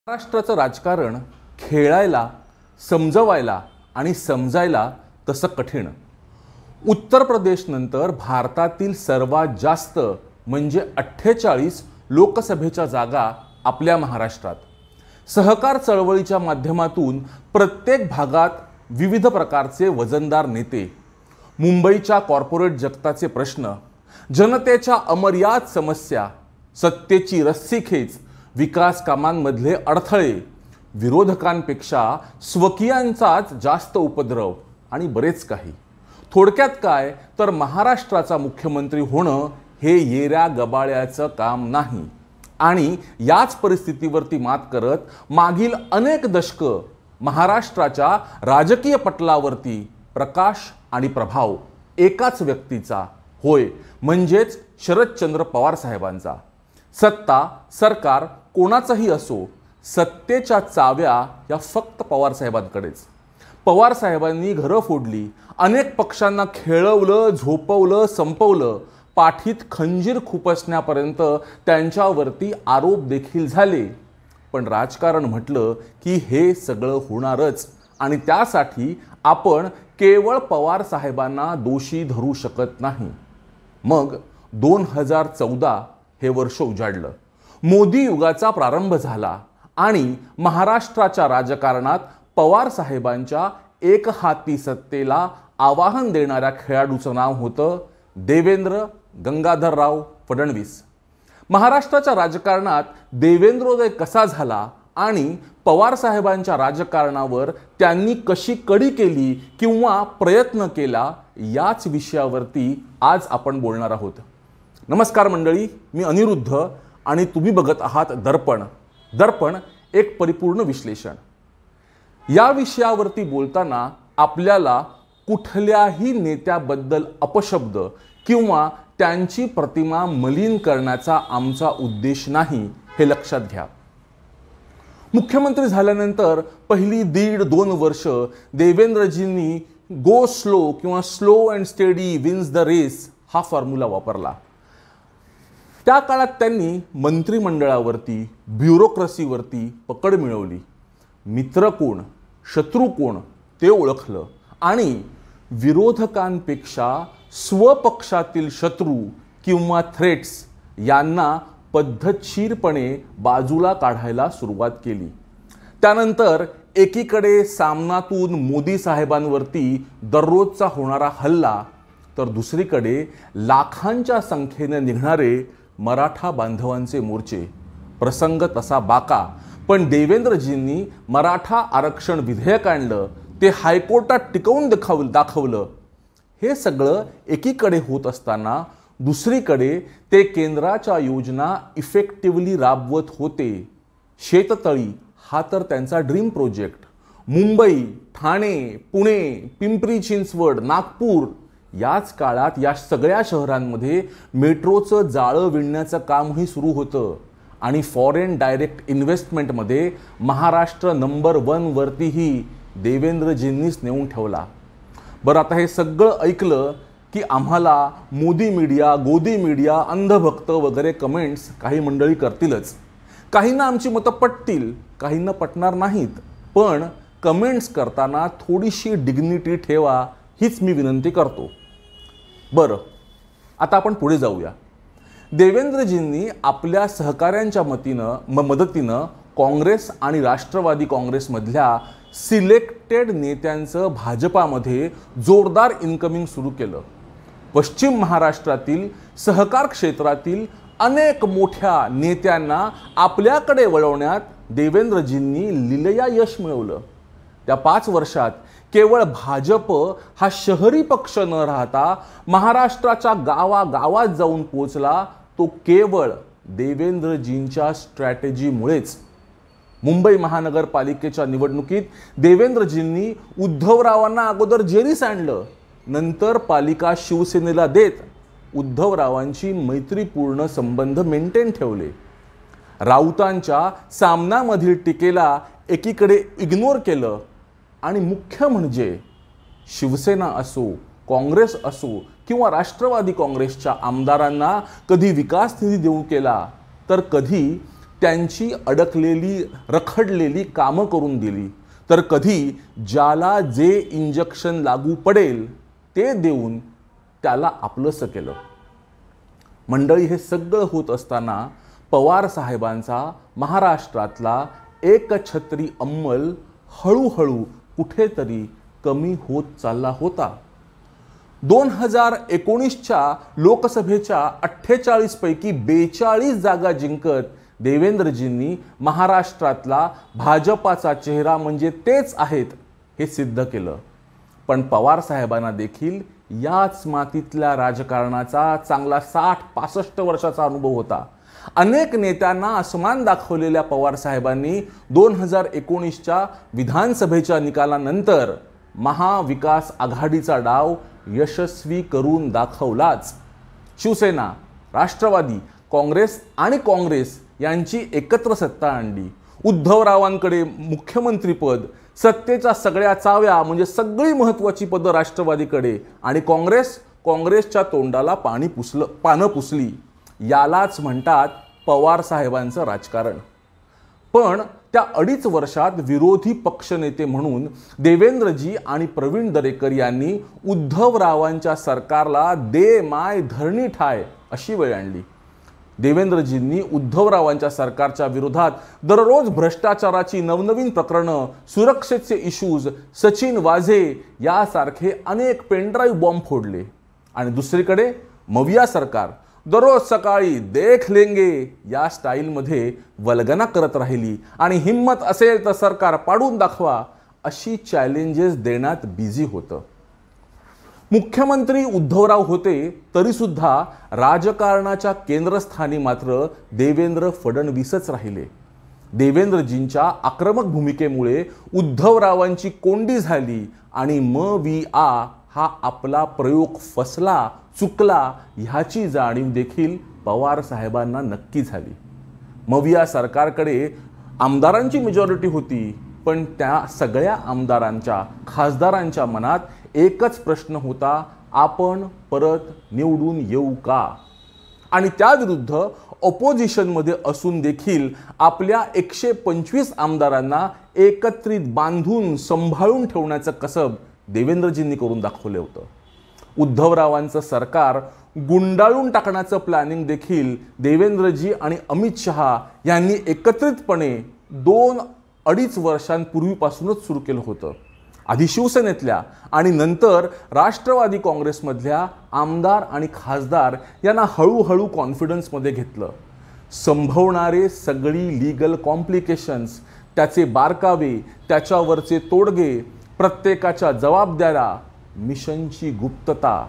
महाराष्ट्राचं राजकारण खेळायला, समजवायला आणि समजायला तसं कठीण. उत्तर प्रदेश नंतर भारतातील सर्वात जास्त म्हणजे 48 लोकसभेच्या जागा आपल्या महाराष्ट्रात. सहकार चळवळीच्या माध्यमातून प्रत्येक भागात विविध प्रकारचे वजनदार नेते, मुंबईच्या कॉर्पोरेट जगताचे प्रश्न, जनतेच्या अमर्याद समस्या, सत्तेची रस्सीखेच, विकास कामांमधले अडथळे, विरोधकांपेक्षा स्वकीयांचाच जास्त उपद्रव आणि बरेच काही. थोडक्यात काय तर महाराष्ट्राचा मुख्यमंत्री होणं हे येऱ्या गबाळ्याचं काम नाही. आणि याच परिस्थितीवरती मात करत मागील अनेक दशकं महाराष्ट्राच्या राजकीय पटलावरती प्रकाश आणि प्रभाव एकाच व्यक्तीचा, होय म्हणजेच शरदचंद्र पवार साहेबांचा. सत्ता सरकार कोणाचंही असो, सत्तेच्या चाव्या या फक्त पवार साहेबांकडेच. पवार साहेबांनी घरं फोडली, अनेक पक्षांना खेळवलं, झोपवलं, संपवलं, पाठीत खंजीर खुपसण्यापर्यंत त्यांच्यावरती आरोप देखील झाले. पण राजकारण म्हटलं की हे सगळं होणारच आणि त्यासाठी आपण केवळ पवार साहेबांना दोषी धरू शकत नाही. मग 2014 हे वर्ष उजाडलं. मोदी युगाचा प्रारंभ झाला आणि महाराष्ट्राच्या राजकारणात पवार साहेबांच्या एकहाती सत्तेला आवाहन देणाऱ्या खेळाडूचं नाव होतं देवेंद्र गंगाधरराव फडणवीस. महाराष्ट्राच्या राजकारणात देवेंद्रोदय कसा झाला आणि पवार साहेबांच्या राजकारणावर त्यांनी कशी कडी केली किंवा प्रयत्न केला, याच विषयावरती आज आपण बोलणार आहोत. नमस्कार मंडळी, मी अनिरुद्ध आणि तुम्ही बघत आहात दर्पण. दर्पण एक परिपूर्ण विश्लेषण. या विषयावरती बोलताना आपल्याला कुठल्याही नेत्याबद्दल अपशब्द किंवा त्यांची प्रतिमा मलिन करण्याचा आमचा उद्देश नाही, हे लक्षात घ्या. मुख्यमंत्री झाल्यानंतर पहिली 1.5-2 वर्ष देवेंद्रजींनी गो स्लो किंवा slow and steady wins the race हा फॉर्म्युला वापरला. त्या काळात त्यांनी मंत्रिमंडळावरती, ब्युरोक्रेसीवरती पकड मिळवली. मित्र कोण, शत्रू कोण ते ओळखलं आणि विरोधकांपेक्षा स्वपक्षातील शत्रू किंवा थ्रेट्स यांना पद्धतशीरपणे बाजूला काढायला सुरुवात केली. त्यानंतर एकीकडे सामनातून मोदी साहेबांवरती दररोजचा होणारा हल्ला, तर दुसरीकडे लाखांच्या संख्येने निघणारे मराठा बांधवांचे मोर्चे. प्रसंग तसा बाका, पण देवेंद्रजींनी मराठा आरक्षण विधेयक आणलं, ते हायकोर्टात टिकवून दाखवलं. हे सगळं एकीकडे होत असताना दुसरीकडे ते केंद्राच्या योजना इफेक्टिव्हली राबवत होते. शेततळी हा तर त्यांचा ड्रीम प्रोजेक्ट. मुंबई, ठाणे, पुणे, पिंपरी चिंचवड, नागपूर याच काळात या सगळ्या शहरांमध्ये मेट्रोचं जाळं विणण्याचं कामही सुरू होतं. आणि फॉरेन डायरेक्ट इन्व्हेस्टमेंटमध्ये महाराष्ट्र नंबर 1 वरतीही देवेंद्रजींनीच नेऊन ठेवला. बरं, आता हे सगळं ऐकलं की आम्हाला मोदी मीडिया, गोदी मीडिया, अंधभक्त वगैरे कमेंट्स काही मंडळी करतीलच. काहींना आमची मतं पटतील, काहींना पटणार नाहीत. पण कमेंट्स करताना थोडीशी डिग्निटी ठेवा, हीच मी विनंती करतो. बरं, आता आपण पुढे जाऊया. देवेंद्रजींनी आपल्या सहकाऱ्यांच्या मदतीनं काँग्रेस आणि राष्ट्रवादी काँग्रेसमधल्या सिलेक्टेड नेत्यांचं भाजपामध्ये जोरदार इन्कमिंग सुरू केलं. पश्चिम महाराष्ट्रातील सहकार क्षेत्रातील अनेक मोठ्या नेत्यांना आपल्याकडे वळवण्यात देवेंद्रजींनी लिलया यश मिळवलं. त्या 5 वर्षात केवळ भाजप हा शहरी पक्ष न राहता महाराष्ट्राच्या गावागावात जाऊन पोचला, तो केवळ देवेंद्रजींच्या स्ट्रॅटेजीमुळेच. मुंबई महानगरपालिकेच्या निवडणुकीत देवेंद्रजींनी उद्धवरावांना अगोदर जेरीस आणलं, नंतर पालिका शिवसेनेला देत उद्धवरावांची मैत्रीपूर्ण संबंध मेंटेन ठेवले. राऊतांच्या सामनामधील टीकेला एकीकडे इग्नोर केलं आणि मुख्य म्हणजे शिवसेना असो, काँग्रेस असो किंवा राष्ट्रवादी काँग्रेसच्या आमदारांना कधी विकास निधी देऊ केला, तर कधी त्यांची अडकलेली रखडलेली कामं करून दिली, तर कधी ज्याला जे इंजेक्शन लागू पडेल ते देऊन त्याला आपलंसं केलं. मंडळी, हे सगळं होत असताना पवार साहेबांचा महाराष्ट्रातला एकछत्री अंमल हळूहळू कुठेतरी कमी होत चालला होता. 2019च्या लोकसभेच्या 48 पैकी 42 जागा जिंकत देवेंद्रजींनी महाराष्ट्रातला भाजपाचा चेहरा म्हणजे तेच आहेत हे सिद्ध केलं. पण पवार साहेबांना देखील याच मातीतल्या राजकारणाचा चांगला 60-65 वर्षाचा अनुभव होता. अनेक नेत्यांना असमान दाखवलेल्या पवार साहेबांनी 2019च्या विधानसभेच्या निकालानंतर महाविकास आघाडीचा डाव यशस्वी करून दाखवलाच. शिवसेना, राष्ट्रवादी काँग्रेस यांची एकत्र सत्ता आणली. उद्धवरावांकडे मुख्यमंत्रीपद, सत्तेच्या सगळ्या चाव्या म्हणजे सगळी महत्त्वाची पदं राष्ट्रवादीकडे, आणि काँग्रेसच्या तोंडाला पानं पुसली. यालाच म्हणतात पवार साहेबांचं राजकारण. पण त्या 2.5 वर्षात विरोधी पक्षनेते म्हणून देवेंद्रजी आणि प्रवीण दरेकर यांनी उद्धवरावांच्या सरकारला दे माय धरणी ठाय अशी वेळ आणली. देवेंद्रजींनी उद्धवरावांच्या सरकारच्या विरोधात दररोज भ्रष्टाचाराची नवनवीन प्रकरणं, सुरक्षेचे इश्यूज, सचिन वाझे यासारखे अनेक पेनड्राईव्ह बॉम्ब फोडले. आणि दुसरीकडे मविया सरकार दररोज सकाळी देख लेंगे या स्टाईलमध्ये वल्गना करत राहिली आणि हिम्मत असेल तर सरकार पाडून दाखवा अशी चॅलेंजेस देण्यात बिझी होतं. मुख्यमंत्री उद्धवराव होते तरी सुद्धा राजकारणाच्या केंद्रस्थानी मात्र देवेंद्र फडणवीसच राहिले. देवेंद्रजींच्या आक्रमक भूमिकेमुळे उद्धवरावांची कोंडी झाली आणि मविआ हा आपला प्रयोग फसला, चुकला ह्याची जाणीव देखील पवार साहेबांना नक्की झाली. मविया सरकारकडे आमदारांची मेजॉरिटी होती, पण त्या सगळ्या आमदारांच्या, खासदारांच्या मनात एकच प्रश्न होता, आपण परत निवडून येऊ का? आणि त्याविरुद्ध ऑपोजिशनमध्ये असून देखील आपल्या 125 आमदारांना एकत्रित बांधून सांभाळून ठेवण्याचं कसब देवेंद्रजींनी करून दाखवलं होतं. उद्धवरावांचं सरकार गुंडाळून टाकण्याचं प्लॅनिंग देखील देवेंद्रजी आणि अमित शहा यांनी एकत्रितपणे 2-2.5 वर्षांपूर्वीपासूनच सुरू केलं होतं. आधी शिवसेनेतल्या आणि नंतर राष्ट्रवादी काँग्रेसमधल्या आमदार आणि खासदार यांना हळूहळू कॉन्फिडन्समध्ये घेतलं. संभवणारे सगळी लीगल कॉम्प्लिकेशन्स, त्याचे बारकावे, त्याच्यावरचे तोडगे, प्रत्येकाच्या जबाबदाऱ्या, मिशनची गुप्तता.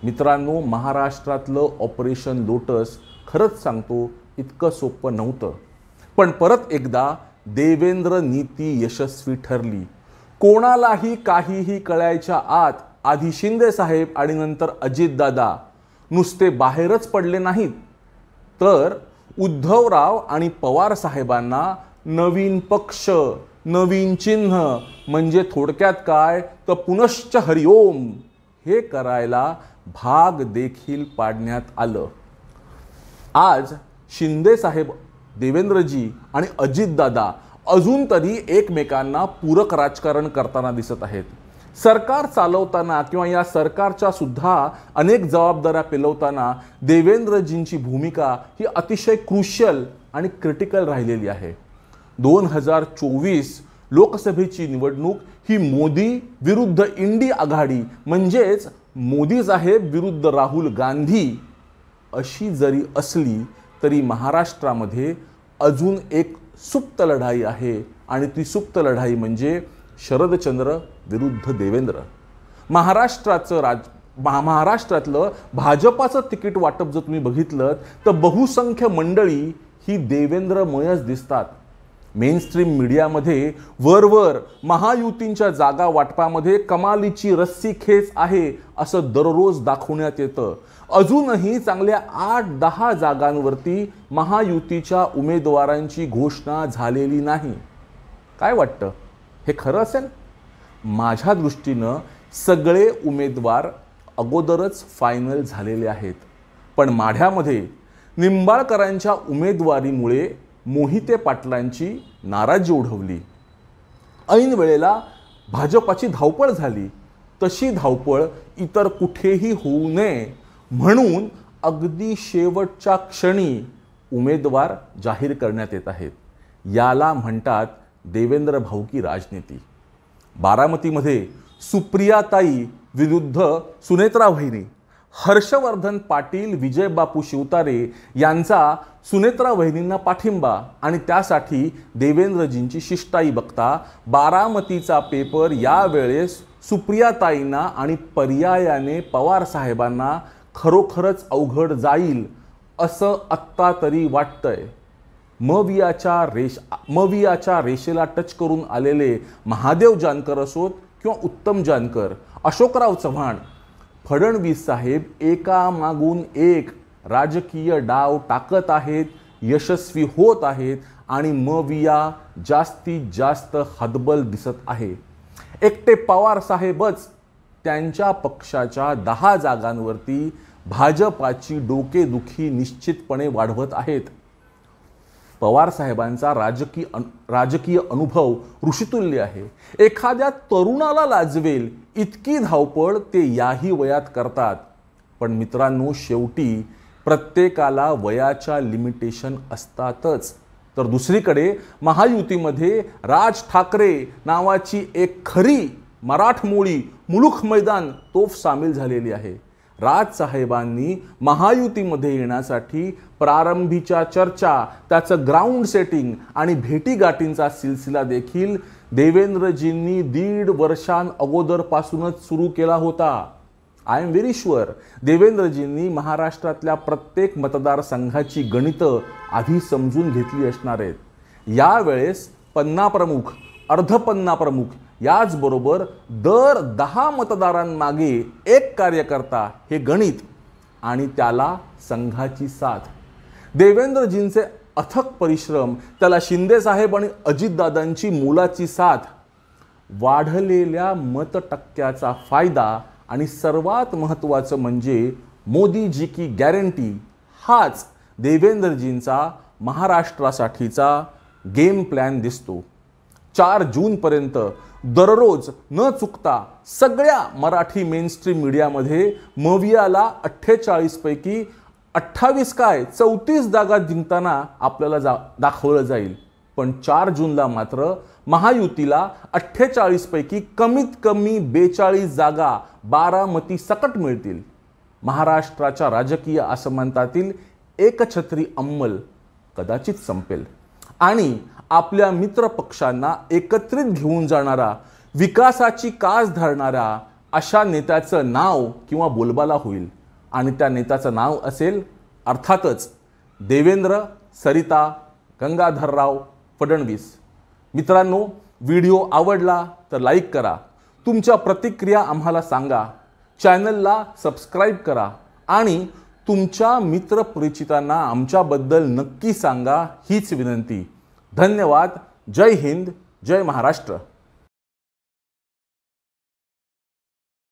मित्रांनो, महाराष्ट्रातलं ऑपरेशन लोटस खरंच सांगतो इतकं सोपं नव्हतं. पण परत एकदा देवेंद्र नीती यशस्वी ठरली. कोणालाही काहीही कळायच्या आत आधी शिंदे साहेब आणि नंतर अजितदादा नुसते बाहेरच पडले नाहीत, तर उद्धवराव आणि पवार साहेबांना नवीन पक्ष, नवीन चिन्ह म्हणजे थोडक्यात काय तर पुनश्च हरिओम हे करायला भाग देखील पाडण्यात आलं. आज शिंदे साहेब, देवेंद्रजी आणि अजितदादा अजून तरी एकमेकांना पूरक राजकारण करताना दिसत आहेत. सरकार चालवताना किंवा या सरकारच्या सुद्धा अनेक जबाबदाऱ्या पेलवताना देवेंद्रजींची भूमिका ही अतिशय क्रुशियल आणि क्रिटिकल राहिलेली आहे. 2024 लोकसभेची निवडणूक ही मोदी विरुद्ध इंडी आघाडी म्हणजेच मोदी साहेब विरुद्ध राहुल गांधी अशी जरी असली तरी महाराष्ट्रामध्ये अजून एक सुप्त लढाई आहे आणि ती सुप्त लढाई म्हणजे शरदचंद्र विरुद्ध देवेंद्र. महाराष्ट्रातलं भाजपाचं तिकीट वाटप जर तुम्ही बघितलं तर बहुसंख्य मंडळी ही देवेंद्रमयच दिसतात. मेनस्ट्रीम मीडियामध्ये वरवर महायुतींच्या जागा वाटपामध्ये कमालीची रस्सी खेच आहे असं दररोज दाखवण्यात येतं. अजूनही चांगल्या 8-10 जागांवरती महायुतीच्या उमेदवारांची घोषणा झालेली नाही. काय वाटतं, हे खरं असेल? माझ्या दृष्टीनं सगळे उमेदवार अगोदरच फायनल झालेले आहेत. पण माढ्यामध्ये निंबाळकरांच्या उमेदवारीमुळे मोहिते पाटलांची नाराजी ओढवली. ऐन वेळेला भाजपाची धावपळ झाली. तशी धावपळ इतर कुठेही होऊ नये म्हणून अगदी शेवटच्या क्षणी उमेदवार जाहीर करण्यात येत आहेत. याला म्हणतात देवेंद्र भाऊकी राजनीती. बारामतीमध्ये सुप्रियाताई विरुद्ध सुनेत्रा वहिनी, हर्षवर्धन पाटील, विजयबापू शिवतारे यांचा सुनेत्रा वहिनींना पाठिंबा आणि त्यासाठी देवेंद्रजींची शिष्टाई बघता बारामतीचा पेपर यावेळेस सुप्रियाताईंना आणि पर्यायाने पवार साहेबांना खरोखरच अवघड जाईल असं आत्ता तरी वाटतंय. मवियाच्या रेषेला टच करून आलेले महादेव जानकर असोत किंवा उत्तम जानकर, अशोकराव चव्हाण, फडणवीस साहेब एकामागून एक राजकीय डाव टाकत आहेत, यशस्वी होत आहेत आणि मविया जास्तीत जास्त हतबल दिसत आहे. एकटे पवार साहेबच त्यांच्या पक्षाच्या 10 जागांवरती भाजपाची डोकेदुखी निश्चितपणे वाढवत आहेत. पवार साहेबांचा राजकीय अनुभव ऋषितुल्य आहे. एखाद्या तरुणाला लाजवेल इतकी धावपळ ते याही वयात करतात. पण मित्रांनो, शेवटी प्रत्येकाला वयाच्या लिमिटेशन असतातच. तर दुसरीकडे महायुतीमध्ये राज ठाकरे नावाची एक खरी मराठमोळी मुलूख मैदान तोफ सामील झालेली आहे. राज साहेबांनी महायुतीमध्ये येण्यासाठी प्रारंभीच्या चर्चा, त्याचं ग्राउंड सेटिंग आणि भेटीगाठींचा सिलसिला देखील देवेंद्रजींनी 1.5 वर्षांअगोदरपासूनच सुरू केला होता. आय एम व्हेरी शुअर देवेंद्रजींनी महाराष्ट्रातल्या प्रत्येक मतदारसंघाची गणितं आधी समजून घेतली असणार आहेत. यावेळेस पन्ना प्रमुख, अर्धपन्ना प्रमुख याचबरोबर दर 10 मतदारांमागे एक कार्यकर्ता हे गणित आणि त्याला संघाची साथ. देवेंद्रजींचे अथक परिश्रम, त्याला शिंदेसाहेब आणि अजितदादांची मोलाची साथ, वाढलेल्या मतटक्क्याचा फायदा आणि सर्वात महत्त्वाचं म्हणजे मोदीजी की गॅरंटी, हाच देवेंद्रजींचा महाराष्ट्रासाठीचा गेम प्लॅन दिसतो. 4 जूनपर्यंत दररोज न चुकता सगळ्या मराठी मेनस्ट्रीम मीडियामध्ये मवियाला 48 पैकी 28 काय 34 जागा जिंकताना आपल्याला दाखवलं जाईल. पण 4 जूनला मात्र महायुतीला 48 पैकी कमीत कमी 42 जागा बारामती सकट मिळतील. महाराष्ट्राच्या राजकीय असमानतातील एकछत्री अंमल कदाचित संपेल आणि आपल्या मित्र पक्षांना एकत्रित घेऊन जाणारा, विकासाची कास धरणाऱ्या अशा नेत्याचं नाव किंवा बोलबाला होईल. आणि त्या नेत्याचं नाव असेल अर्थातच देवेंद्र, सरिता, गंगाधरराव फडणवीस. मित्रांनो, व्हिडिओ आवडला तर लाईक करा, तुमच्या प्रतिक्रिया आम्हाला सांगा, चॅनलला सबस्क्राईब करा आणि तुमच्या मित्रपरिचितांना आमच्याबद्दल नक्की सांगा हीच विनंती. धन्यवाद. जय हिंद, जय महाराष्ट्र.